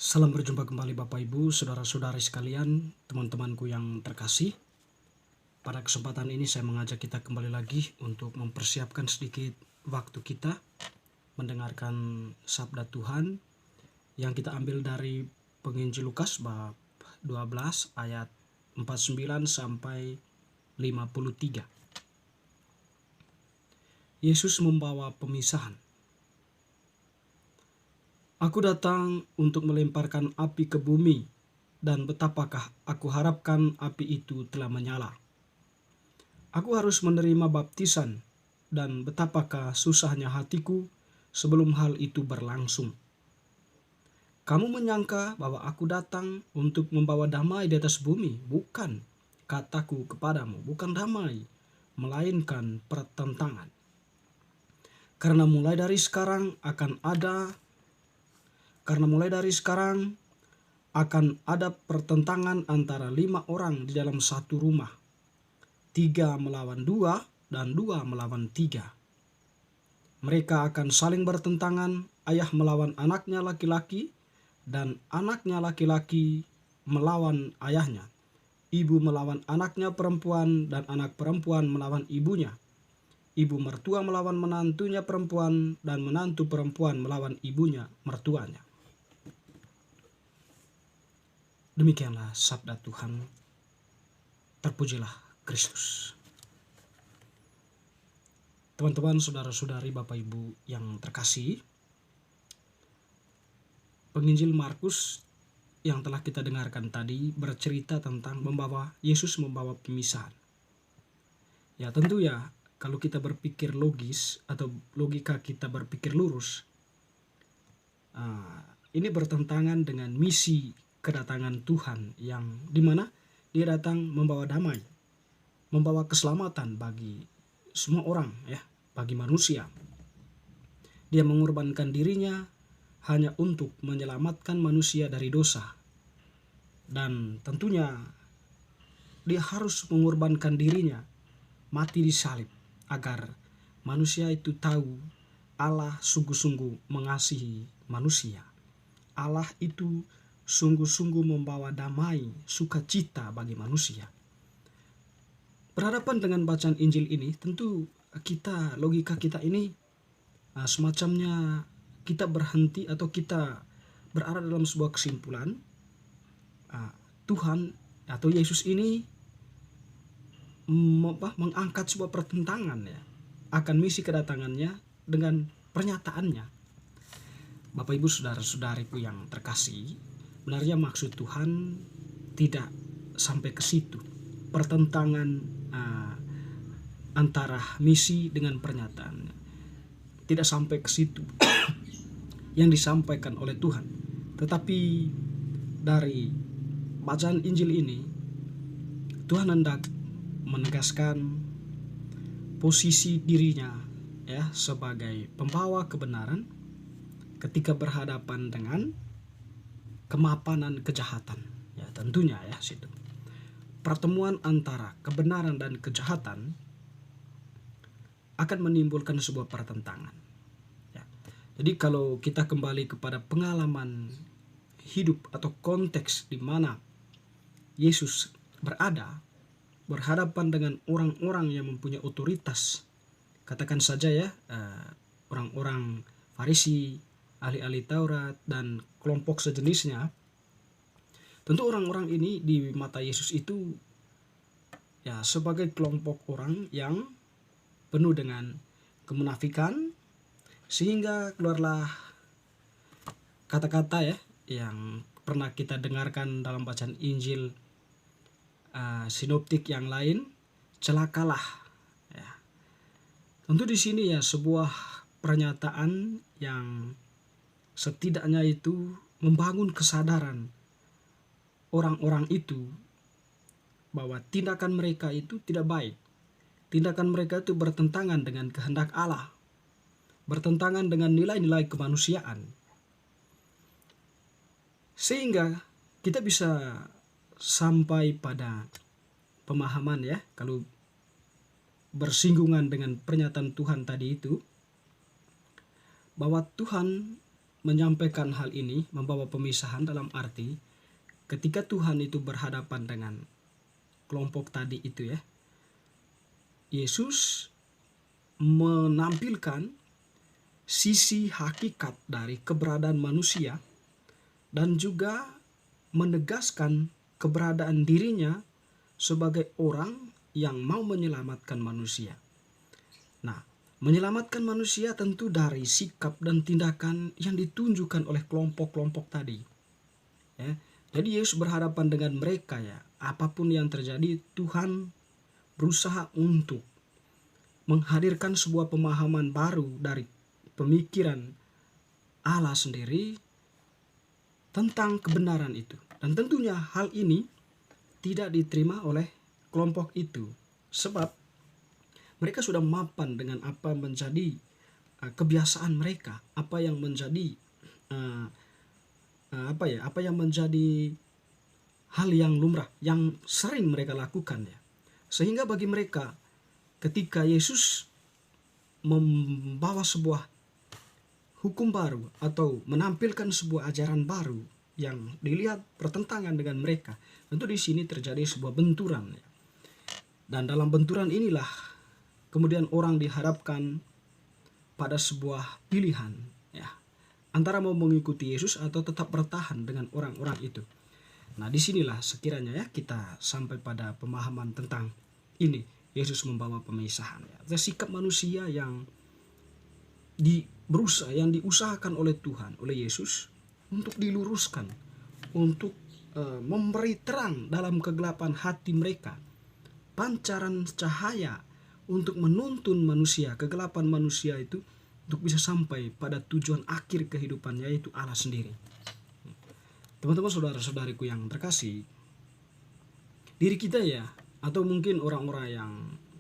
Salam berjumpa kembali Bapak Ibu, saudara-saudari sekalian, teman-temanku yang terkasih. Pada kesempatan ini saya mengajak kita kembali lagi untuk mempersiapkan sedikit waktu kita mendengarkan sabda Tuhan yang kita ambil dari penginjil Lukas bab 12 ayat 49 sampai 53. Yesus membawa pemisahan. Aku datang untuk melemparkan api ke bumi, dan betapakah aku harapkan api itu telah menyala. Aku harus menerima baptisan, dan betapakah susahnya hatiku sebelum hal itu berlangsung. Kamu menyangka bahwa aku datang untuk membawa damai di atas bumi? Bukan, kataku kepadamu, bukan damai, melainkan pertentangan. Karena mulai dari sekarang akan ada pertentangan antara 5 orang di dalam satu rumah. 3 melawan 2 dan 2 melawan 3. Mereka akan saling bertentangan, ayah melawan anaknya laki-laki dan anaknya laki-laki melawan ayahnya. Ibu melawan anaknya perempuan dan anak perempuan melawan ibunya. Ibu mertua melawan menantunya perempuan dan menantu perempuan melawan ibunya mertuanya. Demikianlah sabda Tuhan. Terpujilah Kristus. Teman-teman, saudara-saudari, Bapak Ibu yang terkasih, penginjil Markus yang telah kita dengarkan tadi bercerita tentang Yesus membawa pemisahan. Ya tentu ya, kalau kita berpikir logis atau logika kita berpikir lurus, ini bertentangan dengan misi kedatangan Tuhan yang dimana dia datang membawa damai, membawa keselamatan bagi semua orang, ya, bagi manusia. Dia mengorbankan dirinya hanya untuk menyelamatkan manusia dari dosa. Dan tentunya dia harus mengorbankan dirinya, mati di salib, agar manusia itu tahu Allah sungguh-sungguh mengasihi manusia. Allah itu sungguh-sungguh membawa damai, sukacita bagi manusia. Berhadapan dengan bacaan Injil ini, tentu logika kita ini semacamnya kita berhenti atau kita berada dalam sebuah kesimpulan, Tuhan atau Yesus ini mengangkat sebuah pertentangan, ya, akan misi kedatangannya dengan pernyataannya. Bapak Ibu saudara-saudariku yang terkasih, sebenarnya maksud Tuhan tidak sampai ke situ. Pertentangan antara misi dengan pernyataan tidak sampai ke situ yang disampaikan oleh Tuhan. Tetapi dari bacaan Injil ini, Tuhan hendak menegaskan posisi dirinya, ya, sebagai pembawa kebenaran ketika berhadapan dengan kemapanan kejahatan. Ya, tentunya ya situ. Pertemuan antara kebenaran dan kejahatan akan menimbulkan sebuah pertentangan. Ya. Jadi kalau kita kembali kepada pengalaman hidup atau konteks di mana Yesus berhadapan dengan orang-orang yang mempunyai otoritas, katakan saja ya, orang-orang Farisi, ahli-ahli Taurat, dan kelompok sejenisnya. Tentu orang-orang ini di mata Yesus itu ya sebagai kelompok orang yang penuh dengan kemunafikan, sehingga keluarlah kata-kata ya yang pernah kita dengarkan dalam bacaan Injil sinoptik yang lain, celakalah. Ya. Tentu di sini ya sebuah pernyataan yang setidaknya itu membangun kesadaran orang-orang itu bahwa tindakan mereka itu tidak baik. Tindakan mereka itu bertentangan dengan kehendak Allah, bertentangan dengan nilai-nilai kemanusiaan. Sehingga kita bisa sampai pada pemahaman, ya, kalau bersinggungan dengan pernyataan Tuhan tadi itu, bahwa Tuhan menyampaikan hal ini, membawa pemisahan dalam arti ketika Tuhan itu berhadapan dengan kelompok tadi itu ya, Yesus menampilkan sisi hakikat dari keberadaan manusia dan juga menegaskan keberadaan dirinya sebagai orang yang mau menyelamatkan manusia. Nah, menyelamatkan manusia tentu dari sikap dan tindakan yang ditunjukkan oleh kelompok-kelompok tadi. Ya, jadi Yesus berhadapan dengan mereka ya, apapun yang terjadi Tuhan berusaha untuk menghadirkan sebuah pemahaman baru dari pemikiran Allah sendiri tentang kebenaran itu. Dan tentunya hal ini tidak diterima oleh kelompok itu, sebab mereka sudah mapan dengan apa menjadi kebiasaan mereka, apa yang menjadi apa yang menjadi hal yang lumrah, yang sering mereka lakukan ya. Sehingga bagi mereka ketika Yesus membawa sebuah hukum baru atau menampilkan sebuah ajaran baru yang dilihat bertentangan dengan mereka, tentu di sini terjadi sebuah benturan ya. Dan dalam benturan inilah kemudian orang dihadapkan pada sebuah pilihan ya, antara mau mengikuti Yesus atau tetap bertahan dengan orang-orang itu. Nah, disinilah sekiranya ya kita sampai pada pemahaman tentang ini, Yesus membawa pemisahan ya. Sikap manusia yang yang diusahakan oleh Tuhan, oleh Yesus untuk diluruskan, untuk memberi terang dalam kegelapan hati mereka, pancaran cahaya untuk menuntun manusia, kegelapan manusia itu untuk bisa sampai pada tujuan akhir kehidupannya, yaitu Allah sendiri. Teman-teman, saudara-saudariku yang terkasih, diri kita ya, atau mungkin orang-orang yang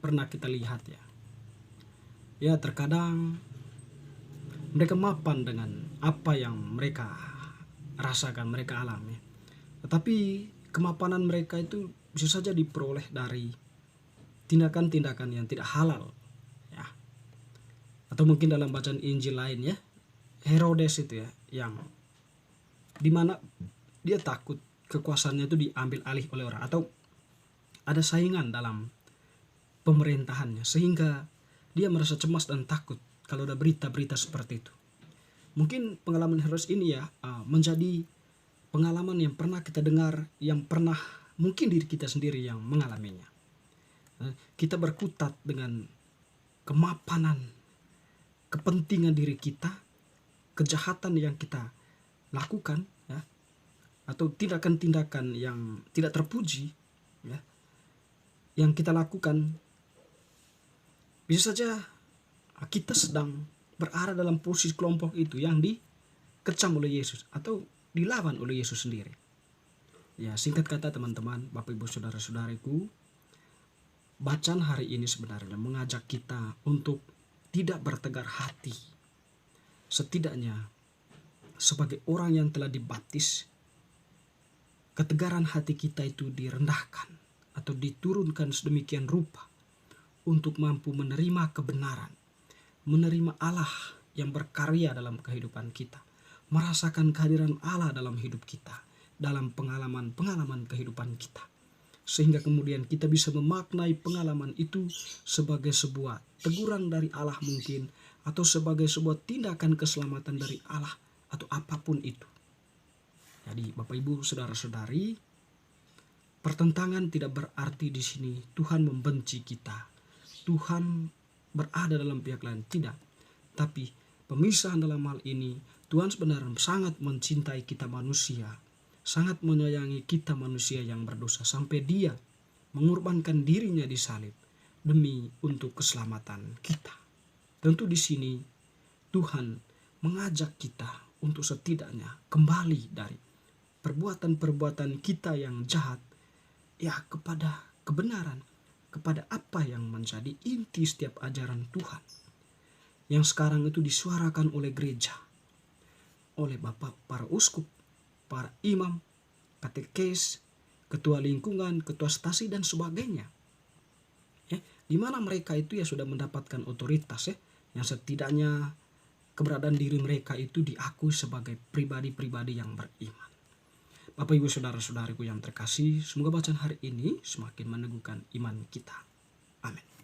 pernah kita lihat ya terkadang mereka mapan dengan apa yang mereka rasakan, mereka alami. Tetapi kemapanan mereka itu bisa saja diperoleh dari tindakan-tindakan yang tidak halal ya. Atau mungkin dalam bacaan Injil lain ya, Herodes itu ya, yang dimana dia takut kekuasaannya itu diambil alih oleh orang, atau ada saingan dalam pemerintahannya, sehingga dia merasa cemas dan takut kalau ada berita-berita seperti itu. Mungkin pengalaman Herodes ini ya menjadi pengalaman yang pernah kita dengar, yang pernah mungkin diri kita sendiri yang mengalaminya. Kita berkutat dengan kemapanan, kepentingan diri kita, kejahatan yang kita lakukan ya, atau tindakan-tindakan yang tidak terpuji ya, yang kita lakukan. Bisa saja kita sedang berada dalam posisi kelompok itu yang dikecam oleh Yesus atau dilawan oleh Yesus sendiri. Ya, singkat kata teman-teman, Bapak Ibu saudara-saudariku, bacaan hari ini sebenarnya mengajak kita untuk tidak bertegar hati. Setidaknya sebagai orang yang telah dibaptis, ketegaran hati kita itu direndahkan atau diturunkan sedemikian rupa untuk mampu menerima kebenaran, menerima Allah yang berkarya dalam kehidupan kita, merasakan kehadiran Allah dalam hidup kita, dalam pengalaman-pengalaman kehidupan kita, sehingga kemudian kita bisa memaknai pengalaman itu sebagai sebuah teguran dari Allah mungkin, atau sebagai sebuah tindakan keselamatan dari Allah, atau apapun itu. Jadi Bapak Ibu saudara-saudari, pertentangan tidak berarti di sini Tuhan membenci kita, Tuhan berada dalam pihak lain, tidak. Tapi pemisahan dalam hal ini, Tuhan sebenarnya sangat mencintai kita manusia, sangat menyayangi kita manusia yang berdosa, sampai Dia mengorbankan dirinya di salib demi untuk keselamatan kita. Tentu di sini Tuhan mengajak kita untuk setidaknya kembali dari perbuatan-perbuatan kita yang jahat ya kepada kebenaran, kepada apa yang menjadi inti setiap ajaran Tuhan yang sekarang itu disuarakan oleh gereja, oleh bapak para uskup, para imam, katekes, ketua lingkungan, ketua stasi dan sebagainya. Di mana mereka itu ya sudah mendapatkan otoritas ya, yang setidaknya keberadaan diri mereka itu diakui sebagai pribadi-pribadi yang beriman. Bapak Ibu Saudara-saudariku yang terkasih, semoga bacaan hari ini semakin meneguhkan iman kita. Amin.